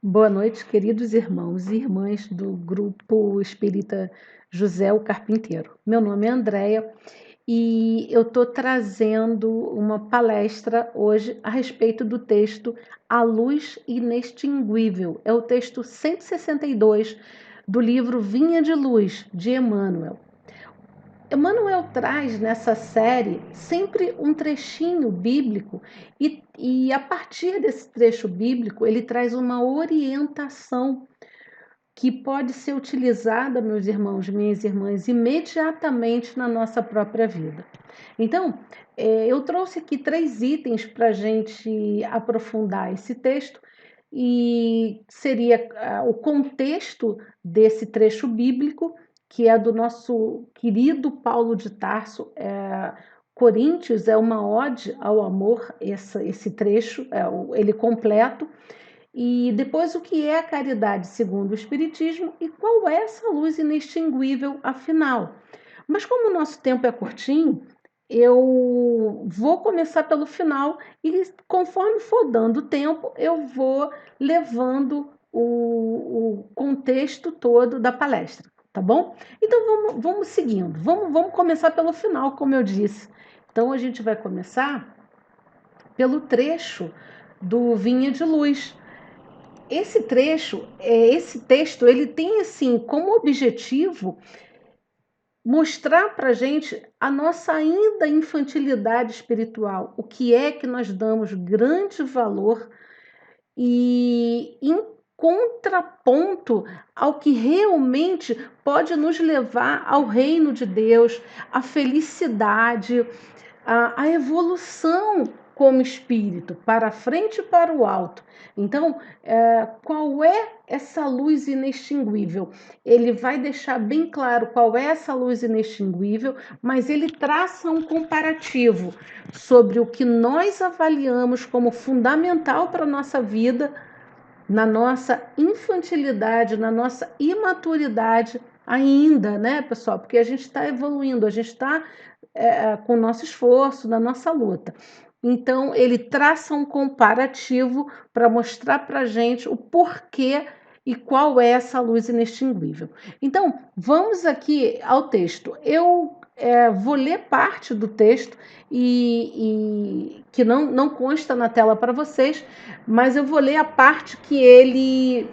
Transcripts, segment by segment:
Boa noite, queridos irmãos e irmãs do Grupo Espírita José o Carpinteiro. Meu nome é Andréia e eu estou trazendo uma palestra hoje a respeito do texto A Luz Inextinguível. É o texto 162 do livro Vinha de Luz, de Emmanuel. Emmanuel traz nessa série sempre um trechinho bíblico e a partir desse trecho bíblico ele traz uma orientação que pode ser utilizada, meus irmãos, minhas irmãs, imediatamente na nossa própria vida. Então, eu trouxe aqui 3 itens para a gente aprofundar esse texto e seria o contexto desse trecho bíblico, que é do nosso querido Paulo de Tarso. Coríntios é uma ode ao amor, esse trecho, ele completo. E depois, o que é a caridade segundo o Espiritismo e qual é essa luz inextinguível, afinal. Mas como o nosso tempo é curtinho, eu vou começar pelo final e conforme for dando tempo, eu vou levando o contexto todo da palestra, tá bom? Então vamos seguindo, vamos começar pelo final, como eu disse. Então a gente vai começar pelo trecho do Vinha de Luz. Esse trecho, esse texto, ele tem assim como objetivo mostrar para a gente a nossa ainda infantilidade espiritual, o que é que nós damos grande valor e em contraponto ao que realmente pode nos levar ao reino de Deus, à felicidade, à evolução como espírito, para frente e para o alto. Então, qual é essa luz inextinguível? Ele vai deixar bem claro qual é essa luz inextinguível, mas ele traça um comparativo sobre o que nós avaliamos como fundamental para a nossa vida, na nossa infantilidade, na nossa imaturidade ainda, né, pessoal? Porque a gente está evoluindo, a gente está com o nosso esforço, na nossa luta. Então, ele traça um comparativo para mostrar para a gente o porquê e qual é essa luz inextinguível. Então, vamos aqui ao texto. Eu vou ler parte do texto e que não consta na tela para vocês, mas eu vou ler a parte que ele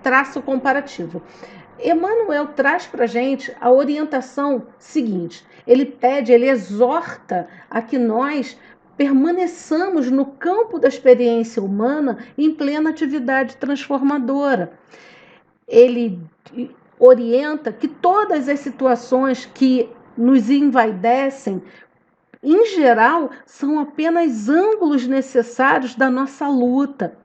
traça o comparativo. Emmanuel traz para a gente a orientação seguinte. Ele pede, ele exorta a que nós permaneçamos no campo da experiência humana em plena atividade transformadora. Ele orienta que todas as situações que nos envaidecem, em geral, são apenas ângulos necessários da nossa luta.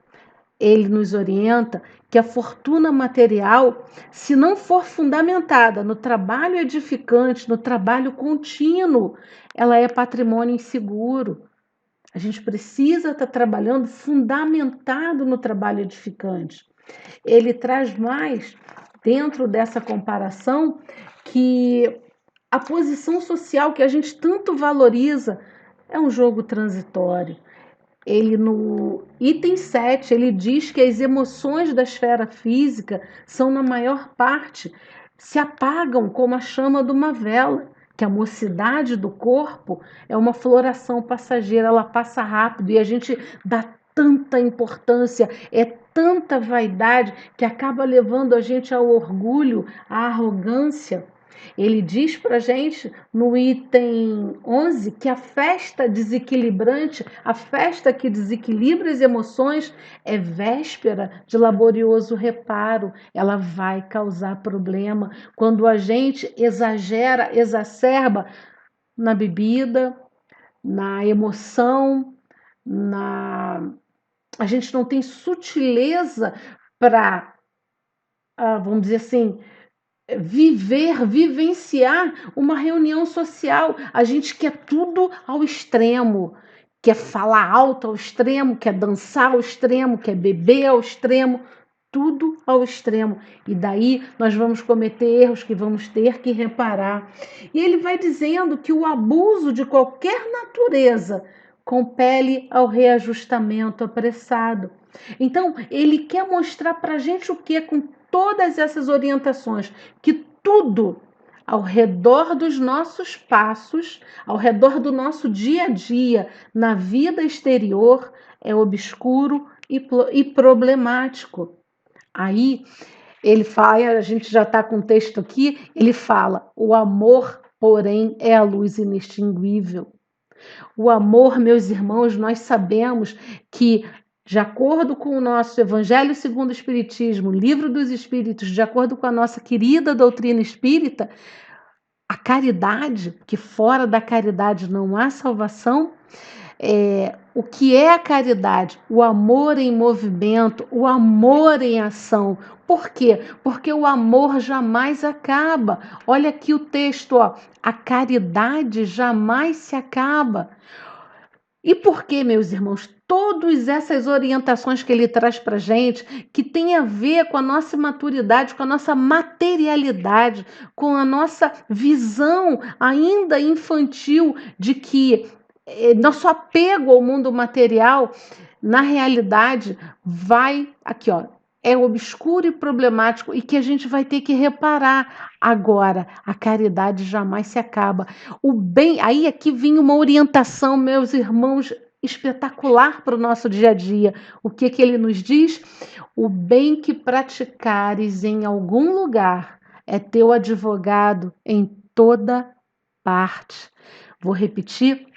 Ele nos orienta que a fortuna material, se não for fundamentada no trabalho edificante, no trabalho contínuo, ela é patrimônio inseguro. A gente precisa estar trabalhando fundamentado no trabalho edificante. Ele traz mais, dentro dessa comparação, que a posição social que a gente tanto valoriza é um jogo transitório. Ele, no item 7, ele diz que as emoções da esfera física são, na maior parte, se apagam como a chama de uma vela, que a mocidade do corpo é uma floração passageira, ela passa rápido e a gente dá tanta importância, é tanta vaidade que acaba levando a gente ao orgulho, à arrogância. Ele diz para a gente no item 11 que a festa desequilibrante, a festa que desequilibra as emoções, é véspera de laborioso reparo. Ela vai causar problema quando a gente exagera, exacerba na bebida, na emoção, a gente não tem sutileza para, vamos dizer assim, vivenciar uma reunião social. A gente quer tudo ao extremo, quer falar alto ao extremo, quer dançar ao extremo, quer beber ao extremo, tudo ao extremo. E daí nós vamos cometer erros que vamos ter que reparar. E ele vai dizendo que o abuso de qualquer natureza compele ao reajustamento apressado. Então, ele quer mostrar para a gente o que com todas essas orientações? Que tudo ao redor dos nossos passos, ao redor do nosso dia a dia, na vida exterior, é obscuro e problemático. Aí ele fala, a gente já está com o texto aqui, ele fala: o amor, porém, é a luz inextinguível. O amor, meus irmãos, nós sabemos que, de acordo com o nosso Evangelho segundo o Espiritismo, Livro dos Espíritos, de acordo com a nossa querida doutrina espírita, a caridade, que fora da caridade não há salvação, o que é a caridade? O amor em movimento, o amor em ação. Por quê? Porque o amor jamais acaba. Olha aqui o texto, ó. A caridade jamais se acaba. E por que, meus irmãos, todas essas orientações que ele traz para a gente, que tem a ver com a nossa maturidade, com a nossa materialidade, com a nossa visão ainda infantil de que nosso apego ao mundo material, na realidade, vai aqui, ó, é obscuro e problemático e que a gente vai ter que reparar. Agora, a caridade jamais se acaba. O bem, aí aqui vinha uma orientação, meus irmãos, espetacular para o nosso dia a dia. O que que ele nos diz? O bem que praticares em algum lugar é teu advogado em toda parte. Vou repetir.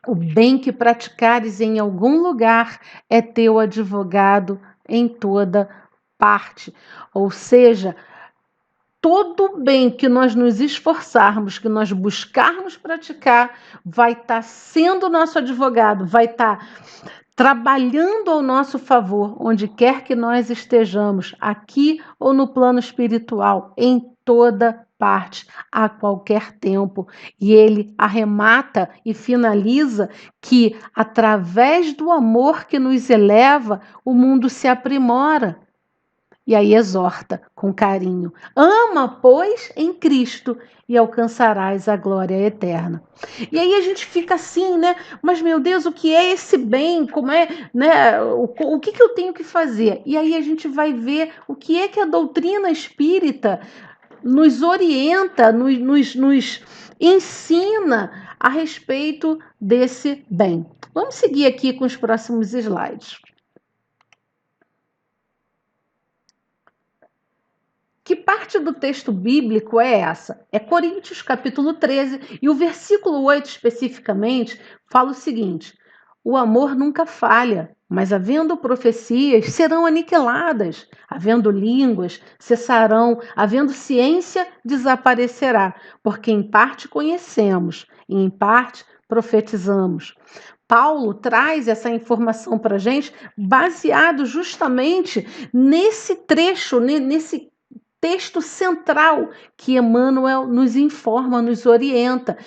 O bem que praticares em algum lugar é teu advogado em toda parte. Ou seja, todo bem que nós nos esforçarmos, que nós buscarmos praticar, vai estar sendo nosso advogado, vai estar trabalhando ao nosso favor, onde quer que nós estejamos, aqui ou no plano espiritual, em toda parte, a qualquer tempo. E ele arremata e finaliza que, através do amor que nos eleva, o mundo se aprimora. E aí exorta com carinho: ama, pois, em Cristo e alcançarás a glória eterna. E aí a gente fica assim, né? Mas meu Deus, o que é esse bem? Como é, né? O que eu tenho que fazer? E aí a gente vai ver o que é que a doutrina espírita nos orienta, nos ensina a respeito desse bem. Vamos seguir aqui com os próximos slides. Que parte do texto bíblico é essa? É Coríntios capítulo 13 e o versículo 8 especificamente fala o seguinte: o amor nunca falha, mas havendo profecias serão aniquiladas, havendo línguas cessarão, havendo ciência desaparecerá, porque em parte conhecemos e em parte profetizamos. Paulo traz essa informação para a gente baseado justamente nesse trecho, nesse texto central que Emmanuel nos informa, nos orienta.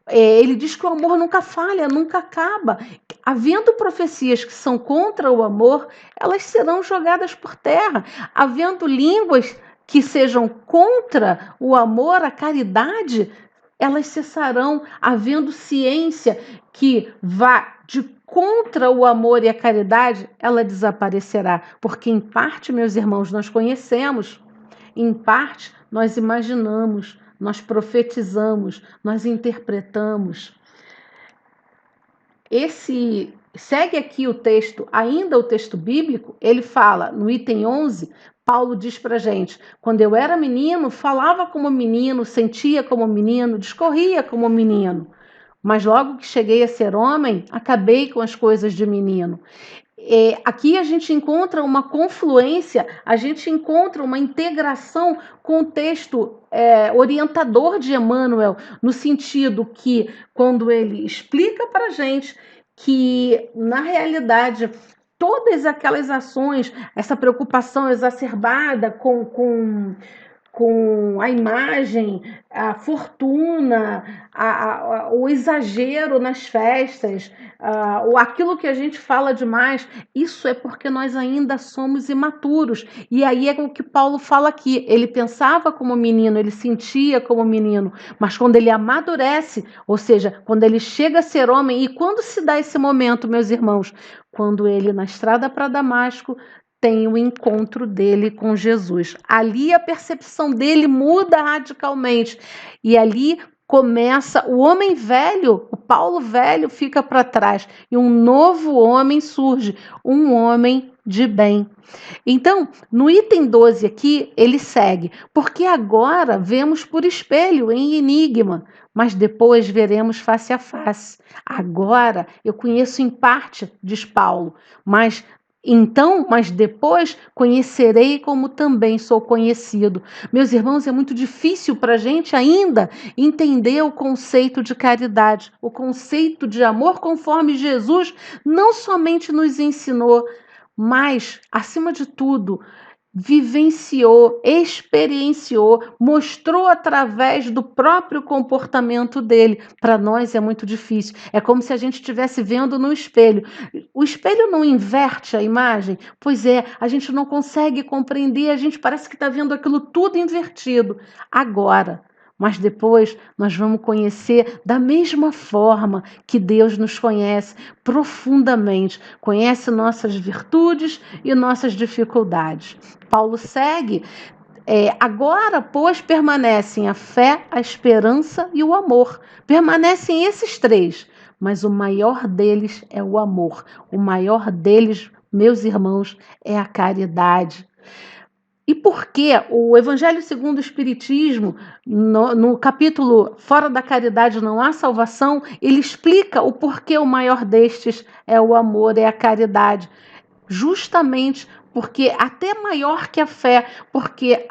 Ele diz que o amor nunca falha, nunca acaba. Havendo profecias que são contra o amor, elas serão jogadas por terra. Havendo línguas que sejam contra o amor, a caridade, elas cessarão. Havendo ciência que vá de contra o amor e a caridade, ela desaparecerá. Porque, em parte, meus irmãos, nós conhecemos. Em parte, nós imaginamos, nós profetizamos, nós interpretamos. Segue aqui o texto, ainda o texto bíblico, ele fala, no item 11, Paulo diz para a gente: quando eu era menino, falava como menino, sentia como menino, discorria como menino. Mas logo que cheguei a ser homem, acabei com as coisas de menino. Aqui a gente encontra uma confluência, a gente encontra uma integração com o texto orientador de Emmanuel, no sentido que, quando ele explica para a gente que, na realidade, todas aquelas ações, essa preocupação exacerbada com com a imagem, a fortuna, o exagero nas festas, ou aquilo que a gente fala demais, isso é porque nós ainda somos imaturos. E aí é o que Paulo fala aqui. Ele pensava como menino, ele sentia como menino, mas quando ele amadurece, ou seja, quando ele chega a ser homem, e quando se dá esse momento, meus irmãos? Quando ele, na estrada para Damasco, tem o encontro dele com Jesus. Ali a percepção dele muda radicalmente. E ali começa o homem velho, o Paulo velho fica para trás e um novo homem surge, um homem de bem. Então, no item 12 aqui, ele segue, porque agora vemos por espelho, em enigma, mas depois veremos face a face. Agora eu conheço em parte, diz Paulo, mas depois conhecerei como também sou conhecido. Meus irmãos, é muito difícil para a gente ainda entender o conceito de caridade, o conceito de amor conforme Jesus não somente nos ensinou, mas, acima de tudo, vivenciou, experienciou, mostrou através do próprio comportamento dele. Para nós é muito difícil. É como se a gente estivesse vendo no espelho. O espelho não inverte a imagem? Pois é, a gente não consegue compreender, a gente parece que está vendo aquilo tudo invertido. Agora, mas depois nós vamos conhecer da mesma forma que Deus nos conhece profundamente, conhece nossas virtudes e nossas dificuldades. Paulo segue, agora, pois, permanecem a fé, a esperança e o amor. Permanecem esses três, mas o maior deles é o amor. O maior deles, meus irmãos, é a caridade. E por que o Evangelho segundo o Espiritismo, no capítulo Fora da Caridade não há salvação, ele explica o porquê o maior destes é o amor, é a caridade. Justamente porque até maior que a fé, porque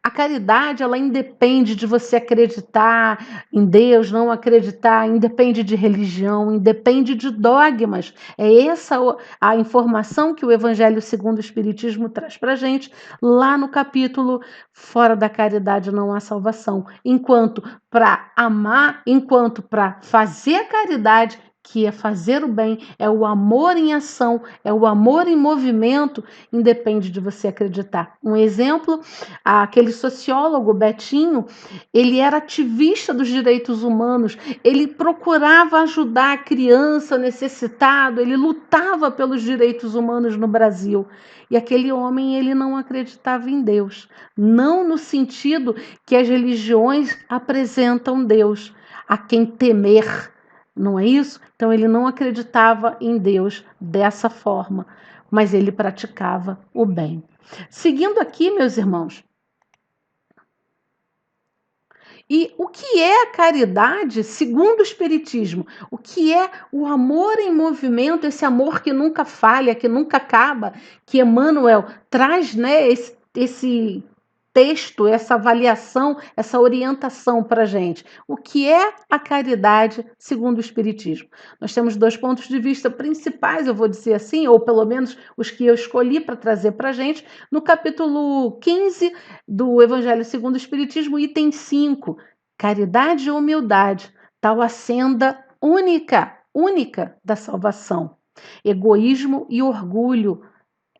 a caridade, ela independe de você acreditar em Deus, não acreditar, independe de religião, independe de dogmas. É essa a informação que o Evangelho segundo o Espiritismo traz para a gente lá no capítulo Fora da Caridade não há salvação. Enquanto para amar, enquanto para fazer a caridade, que é fazer o bem, é o amor em ação, é o amor em movimento, independe de você acreditar. Um exemplo, aquele sociólogo Betinho, ele era ativista dos direitos humanos, ele procurava ajudar a criança necessitada, ele lutava pelos direitos humanos no Brasil. E aquele homem, ele não acreditava em Deus, não no sentido que as religiões apresentam Deus, a quem temer, não é isso? Então ele não acreditava em Deus dessa forma, mas ele praticava o bem. Seguindo aqui, meus irmãos, e o que é a caridade segundo o Espiritismo? O que é o amor em movimento, esse amor que nunca falha, que nunca acaba, que Emmanuel traz, né, esse texto, essa avaliação, essa orientação para a gente. O que é a caridade segundo o Espiritismo? Nós temos dois pontos de vista principais, eu vou dizer assim, ou pelo menos os que eu escolhi para trazer para a gente, no capítulo 15 do Evangelho segundo o Espiritismo, item 5, caridade e humildade, tal a senda única da salvação. Egoísmo e orgulho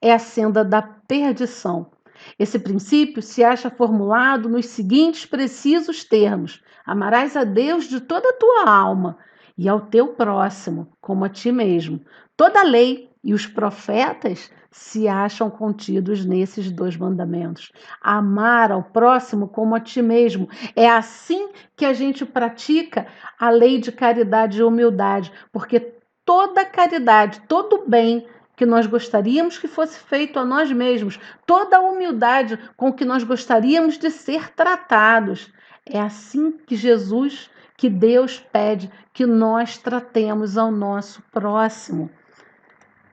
é a senda da perdição. Esse princípio se acha formulado nos seguintes precisos termos: amarás a Deus de toda a tua alma e ao teu próximo, como a ti mesmo. Toda a lei e os profetas se acham contidos nesses dois mandamentos. Amar ao próximo como a ti mesmo. É assim que a gente pratica a lei de caridade e humildade, porque toda caridade, todo bem que nós gostaríamos que fosse feito a nós mesmos, toda a humildade com que nós gostaríamos de ser tratados. É assim que Jesus, que Deus pede que nós tratemos ao nosso próximo.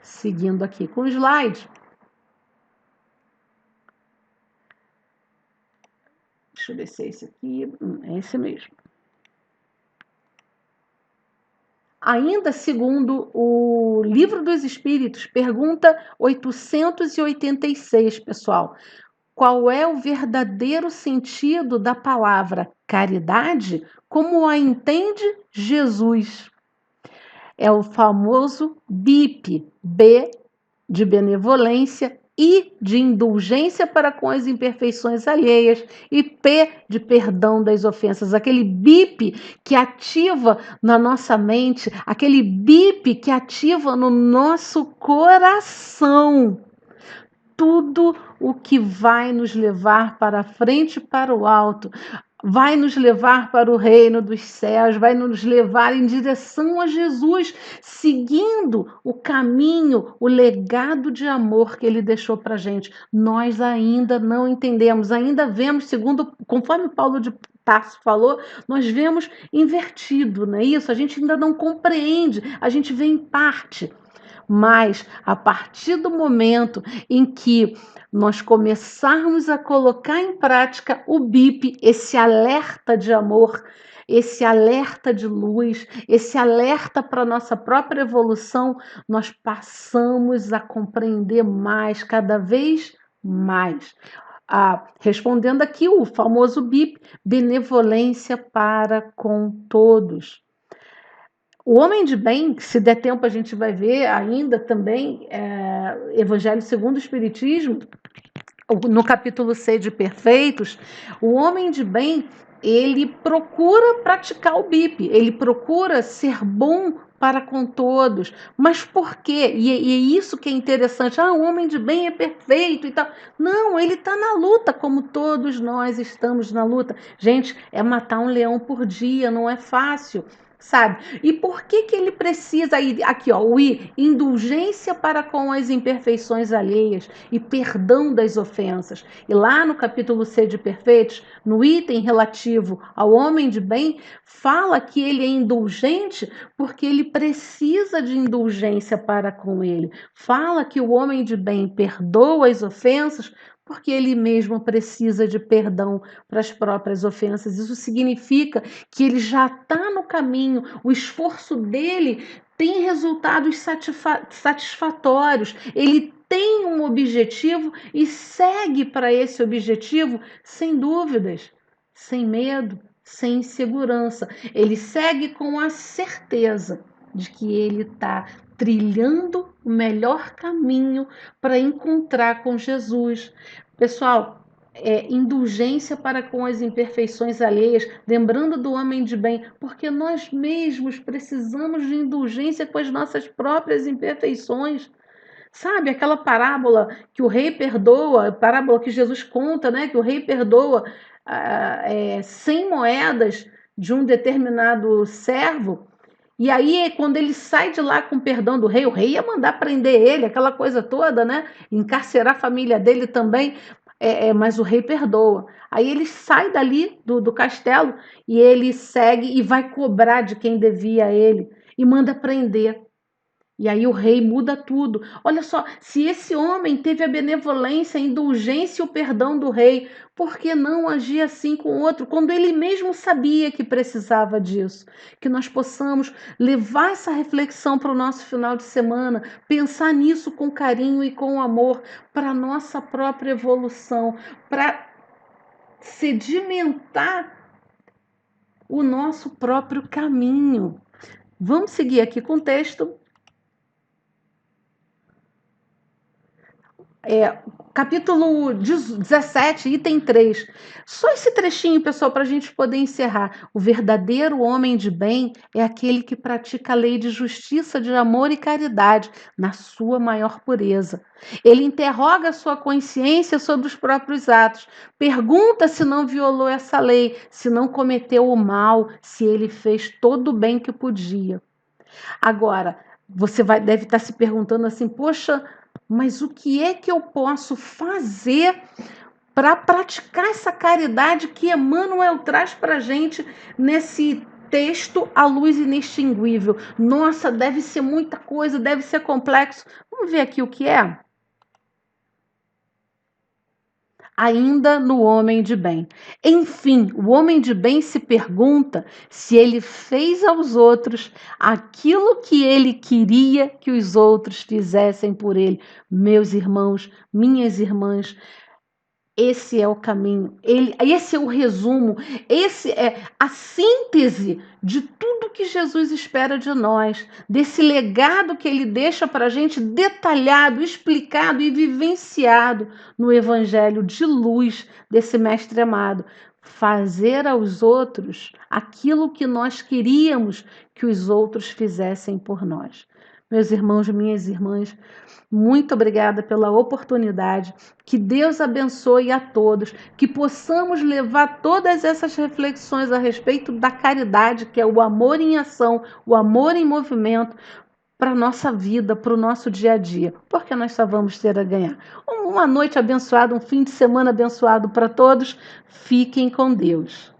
Seguindo aqui com o slide. Deixa eu ver se é esse aqui. É esse mesmo. Ainda segundo o Livro dos Espíritos, pergunta 886, pessoal. qual é o verdadeiro sentido da palavra caridade, como a entende Jesus. É o famoso BIP, B de benevolência, I de indulgência para com as imperfeições alheias e P de perdão das ofensas. Aquele bip que ativa na nossa mente, aquele bip que ativa no nosso coração tudo o que vai nos levar para frente e para o alto, vai nos levar para o reino dos céus, vai nos levar em direção a Jesus, seguindo o caminho, o legado de amor que ele deixou para a gente. Nós ainda não entendemos, ainda vemos, conforme Paulo de Tarso falou, nós vemos invertido, não é isso? A gente ainda não compreende, a gente vê em parte. Mas a partir do momento em que nós começarmos a colocar em prática o BIP, esse alerta de amor, esse alerta de luz, esse alerta para a nossa própria evolução, nós passamos a compreender mais, cada vez mais. Respondendo aqui o famoso BIP, benevolência para com todos. O homem de bem, se der tempo a gente vai ver ainda também, Evangelho segundo o Espiritismo, no capítulo 6 de Perfeitos, o homem de bem, ele procura praticar o BIP, ele procura ser bom para com todos. Mas por quê? E é isso que é interessante. O homem de bem é perfeito e tal. Não, ele está na luta, como todos nós estamos na luta. Gente, é matar um leão por dia, não é fácil. Sabe? E por que ele precisa ir aqui, ó, o I, indulgência para com as imperfeições alheias e perdão das ofensas. E lá no capítulo 6 de Perfeitos, no item relativo ao homem de bem, fala que ele é indulgente porque ele precisa de indulgência para com ele. Fala que o homem de bem perdoa as ofensas porque ele mesmo precisa de perdão para as próprias ofensas. Isso significa que ele já está no caminho, o esforço dele tem resultados satisfatórios, ele tem um objetivo e segue para esse objetivo sem dúvidas, sem medo, sem insegurança. Ele segue com a certeza de que ele está trilhando o melhor caminho para encontrar com Jesus. Pessoal, indulgência para com as imperfeições alheias, lembrando do homem de bem, porque nós mesmos precisamos de indulgência com as nossas próprias imperfeições. Sabe, aquela parábola que o rei perdoa, a parábola que Jesus conta, né, que o rei perdoa 100 moedas de um determinado servo, e aí, quando ele sai de lá com o perdão do rei, o rei ia mandar prender ele, aquela coisa toda, né? Encarcerar a família dele também, mas o rei perdoa. Aí ele sai dali do castelo e ele segue e vai cobrar de quem devia a ele e manda prender. E aí o rei muda tudo. Olha só, se esse homem teve a benevolência, a indulgência e o perdão do rei, por que não agir assim com o outro, quando ele mesmo sabia que precisava disso? Que nós possamos levar essa reflexão para o nosso final de semana, pensar nisso com carinho e com amor, para a nossa própria evolução, para sedimentar o nosso próprio caminho. Vamos seguir aqui com o texto. Capítulo 17, item 3. Só esse trechinho, pessoal, para a gente poder encerrar. O verdadeiro homem de bem é aquele que pratica a lei de justiça, de amor e caridade na sua maior pureza. Ele interroga a sua consciência sobre os próprios atos. Pergunta se não violou essa lei, se não cometeu o mal, se ele fez todo o bem que podia. Agora, você deve estar se perguntando assim, poxa, mas o que é que eu posso fazer para praticar essa caridade que Emmanuel traz para a gente nesse texto A Luz Inextinguível? Nossa, deve ser muita coisa, deve ser complexo. Vamos ver aqui o que é? Ainda no homem de bem. Enfim, o homem de bem se pergunta se ele fez aos outros aquilo que ele queria que os outros fizessem por ele. Meus irmãos, minhas irmãs, Esse é o caminho, esse é o resumo, esse é a síntese de tudo que Jesus espera de nós, desse legado que ele deixa para a gente detalhado, explicado e vivenciado no Evangelho de luz desse Mestre amado. Fazer aos outros aquilo que nós queríamos que os outros fizessem por nós. Meus irmãos, minhas irmãs, muito obrigada pela oportunidade. Que Deus abençoe a todos, que possamos levar todas essas reflexões a respeito da caridade, que é o amor em ação, o amor em movimento, para a nossa vida, para o nosso dia a dia, porque nós só vamos ter a ganhar. Uma noite abençoada, um fim de semana abençoado para todos. Fiquem com Deus.